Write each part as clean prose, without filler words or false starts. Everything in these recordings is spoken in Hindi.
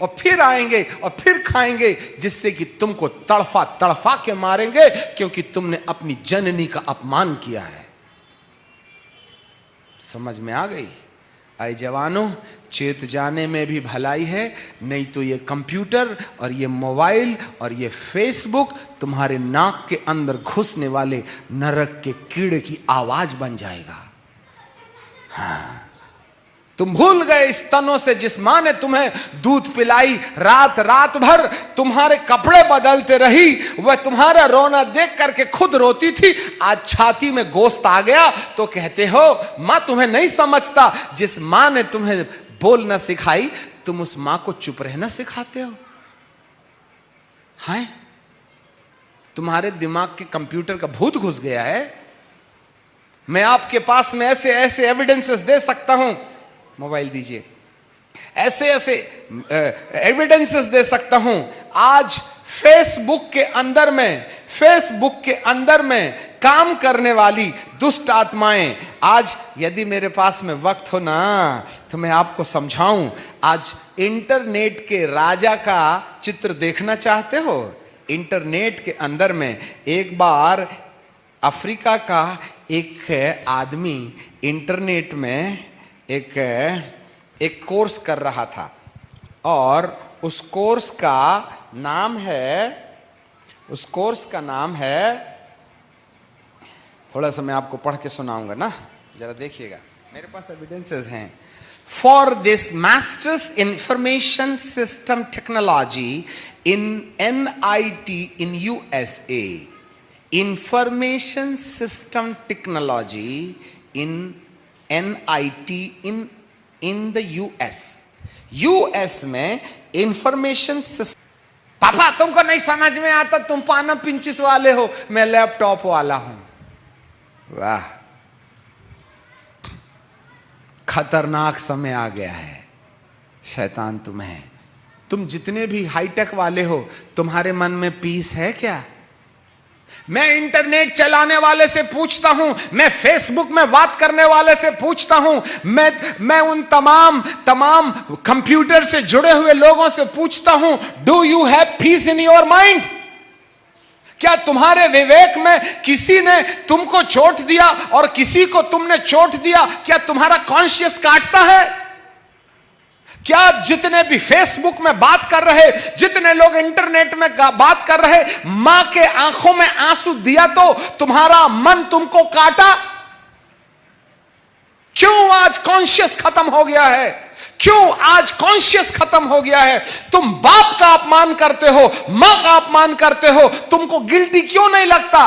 और फिर आएंगे और फिर खाएंगे, जिससे कि तुमको तड़फा तड़फा के मारेंगे, क्योंकि तुमने अपनी जननी का अपमान किया है। समझ में आ गई? आए जवानों, चेत जाने में भी भलाई है, नहीं तो ये कंप्यूटर और ये मोबाइल और ये फेसबुक तुम्हारे नाक के अंदर घुसने वाले नरक के कीड़े की आवाज बन जाएगा। हाँ, तुम भूल गए इस तनों से जिस मां ने तुम्हें दूध पिलाई, रात रात भर तुम्हारे कपड़े बदलते रही, वह तुम्हारा रोना देख करके खुद रोती थी। आज छाती में गोश्त आ गया तो कहते हो मां तुम्हें नहीं समझता। जिस मां ने तुम्हें बोलना सिखाई, तुम उस मां को चुप रहना सिखाते हो। हाय, तुम्हारे दिमाग के कंप्यूटर का भूत घुस गया है। मैं आपके पास में ऐसे ऐसे एविडेंसेस दे सकता हूं, मोबाइल दीजिए, ऐसे ऐसे एविडेंसेस दे सकता हूं। आज फेसबुक के अंदर में काम करने वाली दुष्ट आत्माएं, आज यदि मेरे पास में वक्त हो ना तो मैं आपको समझाऊं। आज इंटरनेट के राजा का चित्र देखना चाहते हो? इंटरनेट के अंदर में एक बार अफ्रीका का एक आदमी इंटरनेट में एक कोर्स कर रहा था, और उस कोर्स का नाम है, थोड़ा सा मैं आपको पढ़ के सुनाऊंगा ना, जरा देखिएगा, मेरे पास एविडेंसेस हैं। For this masters information system technology in NIT in USA, information system technology in NIT in the US में इंफॉर्मेशन सिस्टम। पापा तुमको नहीं समझ में आता, तुम पाना पिंचिस वाले हो, मैं लैपटॉप वाला हूं। वाह, खतरनाक समय आ गया है शैतान तुम्हें। तुम जितने भी हाईटेक वाले हो, तुम्हारे मन में पीस है क्या? मैं इंटरनेट चलाने वाले से पूछता हूं, मैं फेसबुक में बात करने वाले से पूछता हूं, मैं उन तमाम कंप्यूटर से जुड़े हुए लोगों से पूछता हूं, do you have piece in your mind? क्या तुम्हारे विवेक में किसी ने तुमको चोट दिया और किसी को तुमने चोट दिया? क्या तुम्हारा कॉन्शियस काटता है? क्या जितने भी फेसबुक में बात कर रहे, जितने लोग इंटरनेट में बात कर रहे, मां के आंखों में आंसू दिया तो तुम्हारा मन तुमको काटा? क्यों आज कॉन्शियस खत्म हो गया है? क्यों आज कॉन्शियस खत्म हो गया है? तुम बाप का अपमान करते हो, मां का अपमान करते हो, तुमको गिल्टी क्यों नहीं लगता?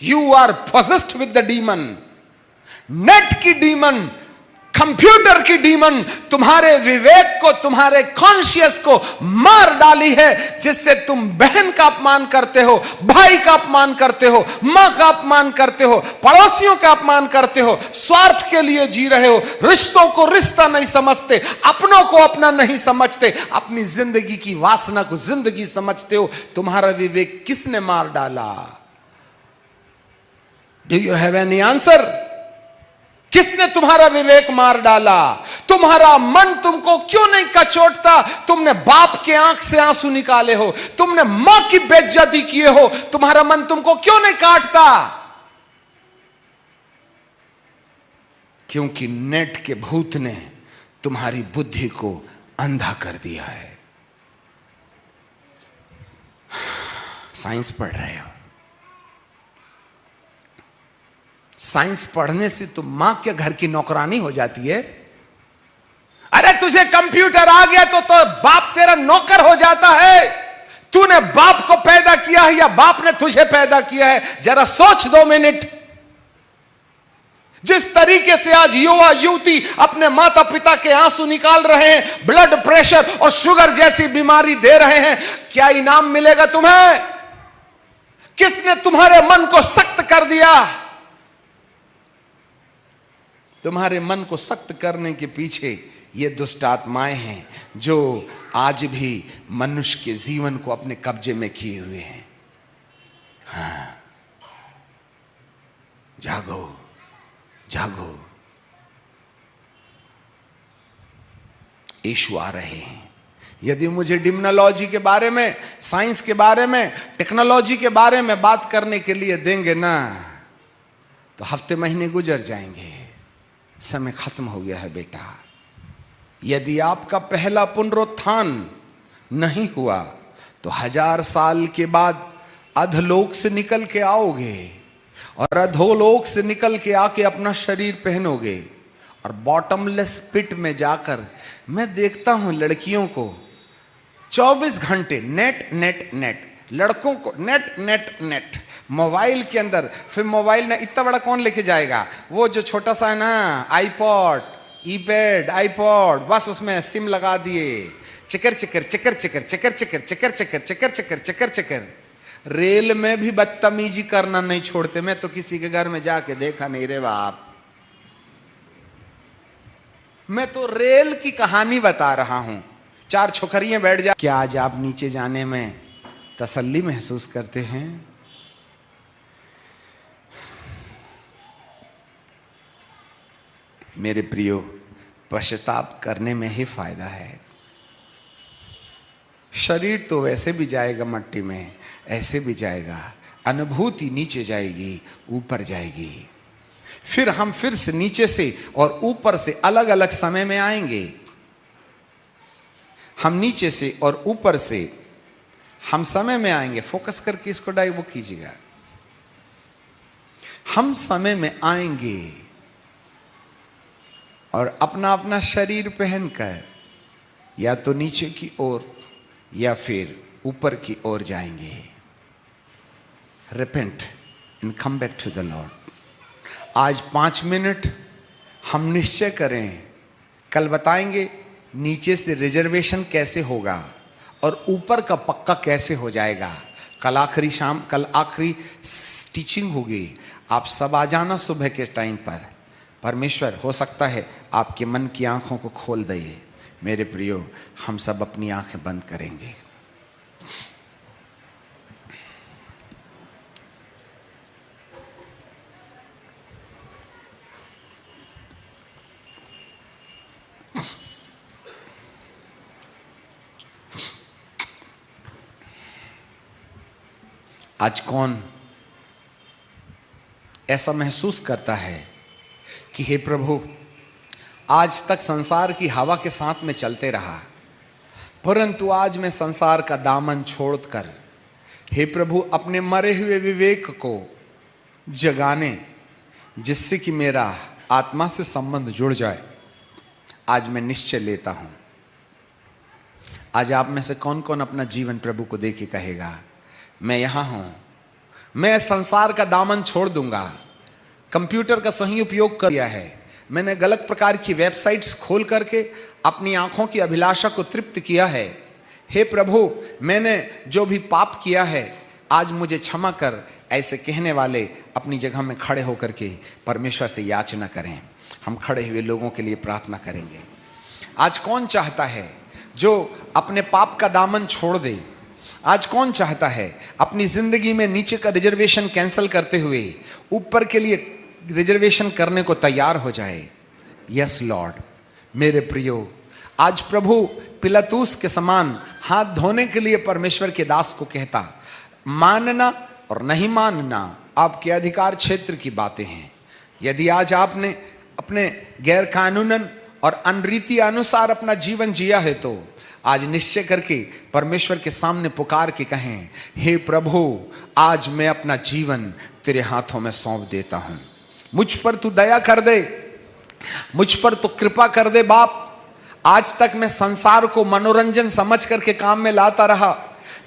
You are possessed with the demon. Net की डीमन, कंप्यूटर की डीमन तुम्हारे विवेक को, तुम्हारे कॉन्शियस को मार डाली है, जिससे तुम बहन का अपमान करते हो, भाई का अपमान करते हो, मां का अपमान करते हो, पड़ोसियों का अपमान करते हो, स्वार्थ के लिए जी रहे हो, रिश्तों को रिश्ता नहीं समझते, अपनों को अपना नहीं समझते, अपनी जिंदगी की वासना को जिंदगी समझते हो। तुम्हारा विवेक किसने मार डाला? Do you have any answer? किसने तुम्हारा विवेक मार डाला? तुम्हारा मन तुमको क्यों नहीं कचोटता? तुमने बाप के आंख से आंसू निकाले हो, तुमने मां की बेइज्जती किए हो, तुम्हारा मन तुमको क्यों नहीं काटता? क्योंकि नेट के भूत ने तुम्हारी बुद्धि को अंधा कर दिया है। साइंस पढ़ रहे हो, साइंस पढ़ने से तो मां के घर की नौकरानी हो जाती है। अरे तुझे कंप्यूटर आ गया तो बाप तेरा नौकर हो जाता है। तूने बाप को पैदा किया है या बाप ने तुझे पैदा किया है? जरा सोच 2 मिनट। जिस तरीके से आज युवा युवती अपने माता पिता के आंसू निकाल रहे हैं, ब्लड प्रेशर और शुगर जैसी बीमारी दे रहे हैं, क्या इनाम मिलेगा तुम्हें? किसने तुम्हारे मन को सख्त कर दिया? तुम्हारे मन को सख्त करने के पीछे ये दुष्ट आत्माएं हैं, जो आज भी मनुष्य के जीवन को अपने कब्जे में किए हुए हैं। हाँ, जागो, जागो। यीशु आ रहे हैं। यदि मुझे डिम्नोलॉजी के बारे में, साइंस के बारे में, टेक्नोलॉजी के बारे में बात करने के लिए देंगे ना, तो हफ्ते महीने गुजर जाएंगे। समय खत्म हो गया है बेटा। यदि आपका पहला पुनरुत्थान नहीं हुआ तो 1000 साल के बाद अधलोक से निकल के आओगे, और अधोलोक से निकल के आके अपना शरीर पहनोगे, और बॉटमलेस पिट में जाकर, मैं देखता हूं लड़कियों को 24 घंटे नेट नेट नेट, लड़कों को नेट नेट नेट, मोबाइल के अंदर। फिर मोबाइल ना इतना बड़ा कौन लेके जाएगा, वो जो छोटा सा है ना आईपॉड, ईपैड, आईपॉड, बस उसमें सिम लगा दिए, चिकर चिकर चिकर चिकर चिकर चिकर चिकर चिकर चिकर चिकर चिकर चिकर। रेल में भी बदतमीजी करना नहीं छोड़ते। मैं तो किसी के घर में जाके देखा नहीं रे बाप। मैं तो रेल की कहानी बता रहा हूं। 4 छोकरियां बैठ जा। क्या आज आप नीचे जाने में तसल्ली महसूस करते हैं? मेरे प्रियो, पश्चाताप करने में ही फायदा है। शरीर तो वैसे भी जाएगा मट्टी में, ऐसे भी जाएगा। अनुभूति नीचे जाएगी, ऊपर जाएगी। फिर हम फिर से नीचे से और ऊपर से अलग अलग समय में आएंगे। हम नीचे से और ऊपर से हम समय में आएंगे। फोकस करके इसको वो कीजिएगा। हम समय में आएंगे और अपना अपना शरीर पहनकर या तो नीचे की ओर या फिर ऊपर की ओर जाएंगे। Repent and come back to the lord. आज 5 मिनट हम निश्चय करें। कल बताएंगे नीचे से रिजर्वेशन कैसे होगा और ऊपर का पक्का कैसे हो जाएगा। कल आखिरी टीचिंग होगी। आप सब आ जाना सुबह के टाइम पर। परमेश्वर हो सकता है आपके मन की आंखों को खोल दे। मेरे प्रियो, हम सब अपनी आंखें बंद करेंगे। आज कौन ऐसा महसूस करता है कि हे प्रभु, आज तक संसार की हवा के साथ में चलते रहा, परंतु आज मैं संसार का दामन छोड़कर हे प्रभु अपने मरे हुए विवेक को जगाने, जिससे कि मेरा आत्मा से संबंध जुड़ जाए, आज मैं निश्चय लेता हूं। आज आप में से कौन कौन अपना जीवन प्रभु को दे के कहेगा, मैं यहां हूं, मैं संसार का दामन छोड़ दूंगा। कंप्यूटर का सही उपयोग कर लिया है मैंने, गलत प्रकार की वेबसाइट्स खोल करके अपनी आंखों की अभिलाषा को तृप्त किया है। हे प्रभु, मैंने जो भी पाप किया है आज मुझे क्षमा कर। ऐसे कहने वाले अपनी जगह में खड़े होकर के परमेश्वर से याचना करें। हम खड़े हुए लोगों के लिए प्रार्थना करेंगे। आज कौन चाहता है जो अपने पाप का दामन छोड़ दे? आज कौन चाहता है अपनी जिंदगी में नीचे का रिजर्वेशन कैंसिल करते हुए ऊपर के लिए रिजर्वेशन करने को तैयार हो जाए? Yes Lord. मेरे प्रियो, आज प्रभु पिलातूस के समान हाथ धोने के लिए परमेश्वर के दास को कहता, मानना और नहीं मानना आपके अधिकार क्षेत्र की बातें हैं। यदि आज आपने अपने गैर कानूनन और अनरीति अनुसार अपना जीवन जिया है तो आज निश्चय करके परमेश्वर के सामने पुकार के कहें, हे प्रभु, आज मैं अपना जीवन तेरे हाथों में सौंप देता हूं। मुझ पर तू दया कर दे, मुझ पर तू कृपा कर दे बाप। आज तक मैं संसार को मनोरंजन समझ करके काम में लाता रहा।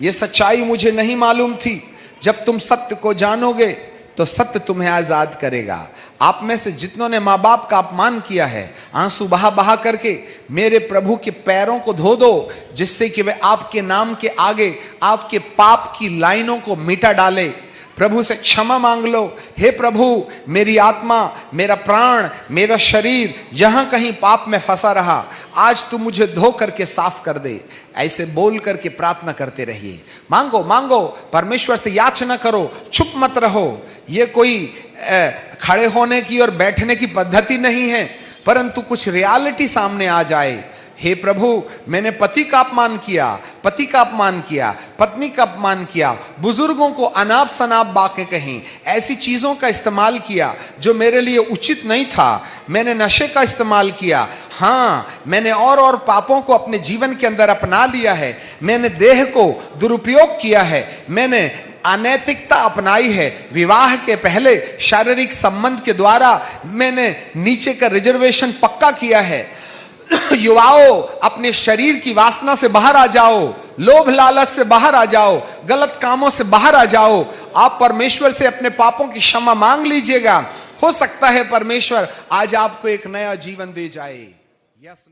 यह सच्चाई मुझे नहीं मालूम थी। जब तुम सत्य को जानोगे तो सत्य तुम्हें आजाद करेगा। आप में से जितनों ने माँ बाप का अपमान किया है, आंसू बहा बहा करके मेरे प्रभु के पैरों को धो दो, जिससे कि वे आपके नाम के आगे आपके पाप की लाइनों को मिटा डाले। प्रभु से क्षमा मांग लो। हे प्रभु, मेरी आत्मा, मेरा प्राण, मेरा शरीर जहां कहीं पाप में फंसा रहा, आज तू मुझे धो करके साफ कर दे। ऐसे बोल करके प्रार्थना करते रहिए। मांगो मांगो, परमेश्वर से याचना करो, चुप मत रहो। ये कोई खड़े होने की और बैठने की पद्धति नहीं है, परंतु कुछ रियलिटी सामने आ जाए हे प्रभु, मैंने पति का अपमान किया, पति का अपमान किया, पत्नी का अपमान किया, बुजुर्गों को अनाप शनाप बातें कहीं, ऐसी चीजों का इस्तेमाल किया जो मेरे लिए उचित नहीं था। मैंने नशे का इस्तेमाल किया, हाँ मैंने और पापों को अपने जीवन के अंदर अपना लिया है। मैंने देह को दुरुपयोग किया है, मैंने अनैतिकता अपनाई है। विवाह के पहले शारीरिक संबंध के द्वारा मैंने नीचे का रिजर्वेशन पक्का किया है। युवाओं, अपने शरीर की वासना से बाहर आ जाओ, लोभ लालच से बाहर आ जाओ, गलत कामों से बाहर आ जाओ। आप परमेश्वर से अपने पापों की क्षमा मांग लीजिएगा। हो सकता है परमेश्वर आज आपको एक नया जीवन दे जाए। यस।